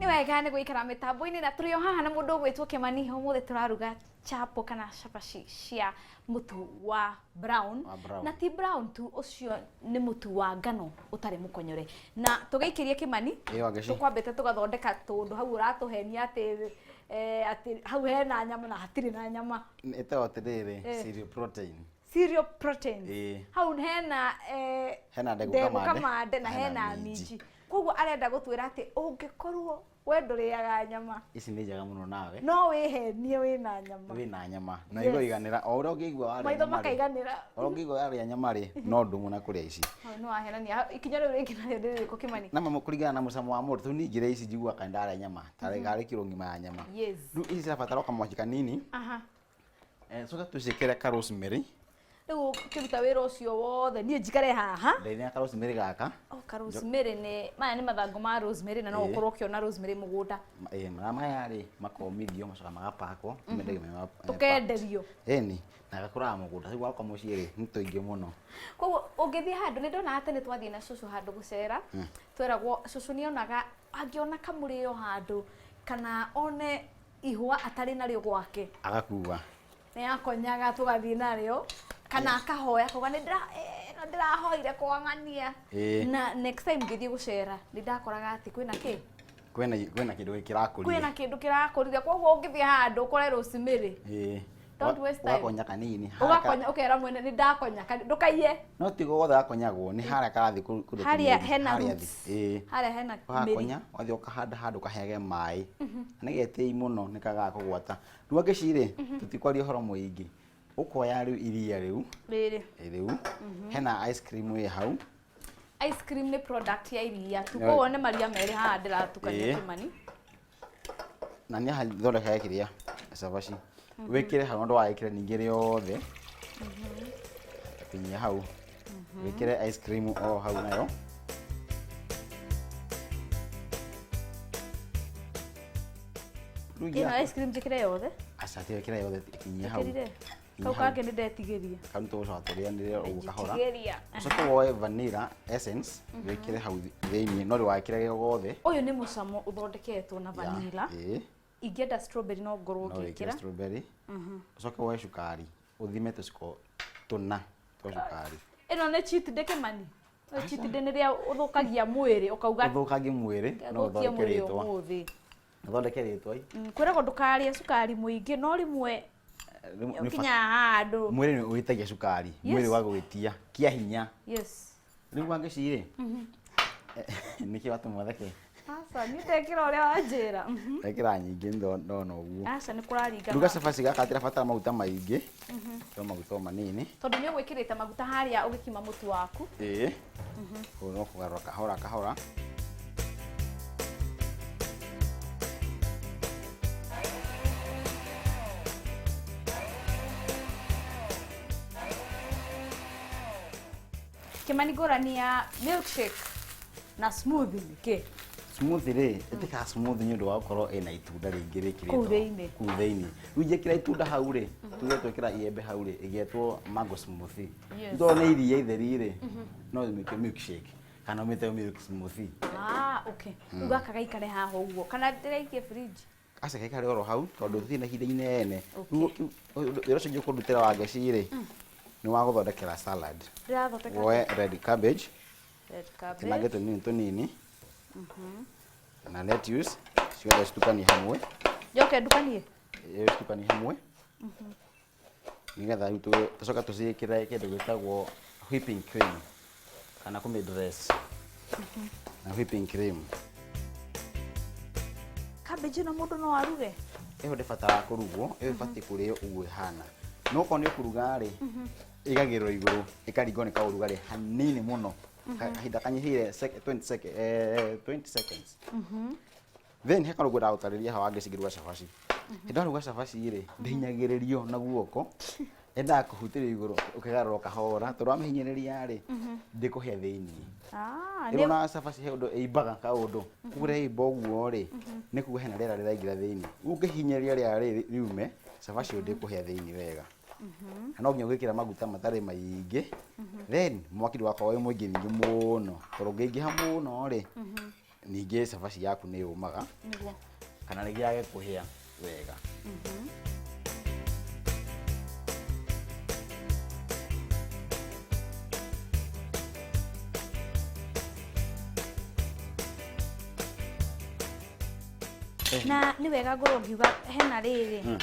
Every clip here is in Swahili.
Ni wega nĩ gũikara mĩtambo-inĩ na tũrĩ o haha na mũndũ ũgwĩtwo Kĩmani ũmũthĩ tũraruga chapo kana cabaci cia mũtu wa brown. Na ti brown tu, ũcio nĩ mũtu wa ngano ũtarĩ mũkonyore. Na tũgĩikĩrie Kĩmani tũkwambĩte tũgathondeka tũndũ hau ũratũhenia atĩ hau hena nyama na hatirĩ na nyama. Ĩtagwo atĩrĩrĩ cereal protein. Cereal protein. Hau hena ndengũ kamande na hena minji. Koguo arenda gũtwĩra atĩ ũngĩkorwo we ndũrĩaga nyama, ici nĩ njega mũno nawe, no wĩhenie wĩna nyama. Wĩna nyama na igũiganĩra o ũrĩa ũngĩigua warĩa maitho makaiganĩra. O ũrĩa ũngĩigua warĩa nyama rĩ no ndũmũ na kũrĩa ici. No ahenania ikinya rĩu rĩngĩ narĩo rĩrĩkũ Kĩmani. Na mama kũringana na mũcamo wa mũndũ, tũu ningĩ ici njiguaga kana ndarĩa nyama tarĩ garĩ kiro ngima ya nyama. Rĩu ici cirabatara kamwaki kanini. Coka tũciĩkĩre ka rosemary. Rĩu kĩruta wĩra ũcio wothe niĩ njikare haha ndeithia ka rosemary gaka. Ka rosemary maya nĩ mathangũ ma rosemary na no ũkorwo ũkĩona rosemary mũgũnda. Maya rĩ makomithio macoka magapakwo tũkenderio. Ĩni na gakũraga mũgũnda rĩu gwakwa mũciĩ rĩ nĩ tũingĩ mũno. Koguo ũngĩthiĩ handũ nĩ ndona atĩ nĩ twathiĩ na cũcũ handũ gũcera, tweragwo cũcũ nĩonaga angĩona kamũrĩo handũ kana one ihũa atarĩ narĩo gwake agakuua nĩ akonyaga tũgathiĩ narĩo kana akahoya kuga nĩ ndĩrahoire kwang'ania. Na next time ngĩthiĩ gũcera nĩ ndakoraga atĩ kwĩna kĩ kwĩna kĩndũ kĩrakũrire, kwĩna kĩndũ kĩrakũrire. Koguo ũngĩthiĩ handũ ũkore rosemary, don't waste time. Ũgakonya kanini, ũgakonya ũkera mwene nĩ ndakonya ndũkaiye. No ti gothe gakonyagwo nĩ harĩa karathiĩ kũndũ harĩa hena roots, harĩa hena ũgakonya wathiĩ ũkahanda handũ kahege maĩ nĩ getĩi mũno nĩ kagaga kũgwata. Rĩu angĩcirĩ tũtikwaria ũhoro mũingĩ, ũkoya rĩu iria rĩu rĩu hena ice cream ĩ hau. Ice cream nĩ product ya iria tu, koguo nĩ maria merĩ haha ndĩratukania Kĩmani. Na nĩ haha thondeka kĩrĩa cabaci wĩkĩre hau na ndũgagĩkĩre ningĩ rĩothe kinyia hau wĩkĩre ice cream o hau nayo. Ĩno ice cream njĩkĩre yothe? Aca wĩkĩre yothe kinyia hau. Kau kangĩ nĩ ndetigĩria. Kau nĩ tũgũcoka tũrĩanĩre ũguo kahora. Ũcoke woe vanilla essence wĩkĩre hau thĩinĩ no ndũgagĩkĩre gĩothe. Ũyũ nĩ mũcamo ũthondeketwo na vanilla. Ingĩenda strawberry no ngorwo ngĩkĩra. No strawberry. Ũcoke woe cukari ũthime tũciko tũna twa cukari. Ĩno nĩ cheat day Kĩmani. Cheat day nĩ rĩrĩa ũthũkagia mwĩrĩ ũkauga ũthũkagia mwĩrĩ no ũthondeke rĩtwa. Ũthondeke rĩtwa. Kwĩragwo ndũkarĩe cukari mũingĩ no rĩmwe kinya handũ mwĩrĩ nĩ ũhĩtagia cukari, mwĩrĩ wa gwĩtia kia hinya. Rĩu angĩcirĩ nĩkĩ watũmwatheke aca nĩ ndekĩra ũrĩa wanjĩra. Ndekĩra nyingĩ ndona ũguo. Aca nĩ kũraringa. Ruga cabaci gaka gatirabatara maguta maingĩ, no maguta manini tondũ nĩ ũgwĩkĩrĩte maguta harĩa ũgĩkima mũtu waku. Ũguo no kũgarũra kahora kahora. Kĩmani ngũrani ya milkshake na smoothie nĩkĩ? Smoothie rĩ ĩtĩkaga smoothie nĩ ũndũ wa gũkorwo ĩna itunda rĩingĩ rĩkĩrĩtwo kũu thĩinĩ. Rĩu ingĩkĩra itunda hau rĩ tuge twĩkĩra iembe hau rĩ ĩgetwo mango smoothie. Tondũ nĩ iria itheri rĩ no ũmĩke milkshake kana ũmĩte milk smoothie. Okay. Rĩu gaka gaikare haha ũguo kana ndĩraikie fridge? Aca gaikare oro hau tondũ tũtirĩ na ihinda inene. Rĩu wĩra ũcio ũkũndutĩra wa ngecirĩ nĩ wa gũthondekera salad. Woe red cabbage tinange tũnini na lettuce ciothe citukanie hamwe. Njoke ndukanie? Citukanie hamwe nĩgetha rĩu tũcoka tũciĩkĩre kĩndũ gĩtagwo whipping cream kana kũmĩndress na whipping cream. Cabbage ĩno mũndũ no aruge? Ĩyo ndĩbataraga kũrugwo, ĩyo ĩbatiĩ kũrĩo ũguo ĩhana. No okorwo nĩ ũkũruga rĩ ĩgagĩrwo igũrũ ĩkaringwo nĩ kaũrugarĩ hanini mũno kahinda kanyihĩire 20 seconds. Then he kaũndũ ndagũtarĩria haha wangĩcigĩruga cabaci. Ndaruga cabaci rĩ ndĩhinyagĩrĩrio na guoko endaga kũhutĩrio igũrũ ũkĩgarũra kahora tondũ wamĩhinyĩrĩria rĩ ndĩkũhĩa thĩinĩ. Ĩrona cabaci he ũndũ ĩimbaga kaũndũ kũrĩa ĩimba ũguo rĩ nĩ kuga hena rĩera rĩraingĩra thĩinĩ. Ũngĩhinyĩrĩria rĩera riume cabaci ĩyo ndĩkũhĩa thĩinĩ wega. No nginya ũgĩkĩra maguta matarĩ maingĩ. Then mwaki ndũgakorwo wĩ mũingĩ ningĩ mũno tondũ ũngĩingĩha mũno rĩ ningĩ cabaci yaku nĩ yũmaga kana rĩngĩ yage kũhĩa wega. Na nĩ wega ngorwo ngiuga hena rĩrĩ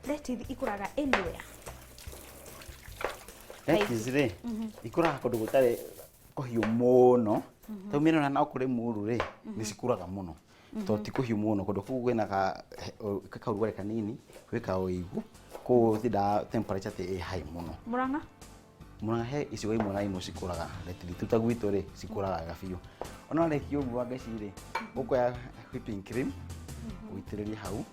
lentils ikũraga anywhere. Lentils rĩ ikũraga kũndũ gũtarĩ kũhiũ mũno. Taumĩra na kũrĩ mũru rĩ nĩ cikũraga mũno. Tondũ ti kũhiũ mũno kũndũ kũu kwĩna kaũrugarĩ kanini gwĩka ũigũ kũu thida temperature ĩ high mũno. Murang'a he icigo imwe na imwe cikũraga lentils tuta gwitũ rĩ cikũraga wega biũ. Ona rĩki ũguo ngeci rĩ ũkoya whipping cream ũitĩrĩrie hau.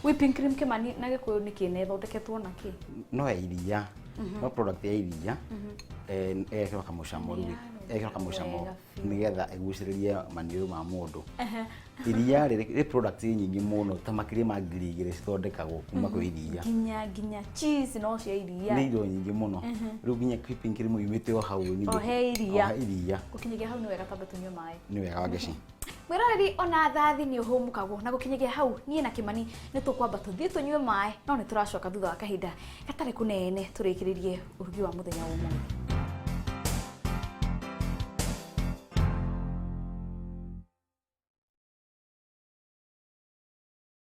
Whipping cream kĩmani na gĩkũyũ nĩ kĩene thondeketwo na kĩ? No ya iria. No product ya iria. Ekĩrwo kamũcamo rĩu. Ekĩrwo kamũcamo nĩgetha ĩgucĩrĩrie maniũrũ ma mũndũ. Iria rĩ product nyingĩ mũno ta makĩria ma 2,000 cithondekagwo kuma kwĩ iria. Nginya cheese no cia iria. Nĩ indo nyingĩ mũno. Rĩu nginya whipping cream yumĩte o hau ni. He iria. Iria. Gũkinyagia hau nĩ wega tondũ tunyue maĩ. Nĩ wega wangeci. Mwĩroreri ona thathi nĩ ũhũmũkagwo na gũkinyagia hau niĩ na Kĩmani nĩ tũkwamba tũthiĩ tũnyue maĩ no nĩ tũracoka thutha wa kahinda gatarĩ kũnene tũrĩkĩrĩrie ũrugi wa mũthenya wa ũmũthĩ.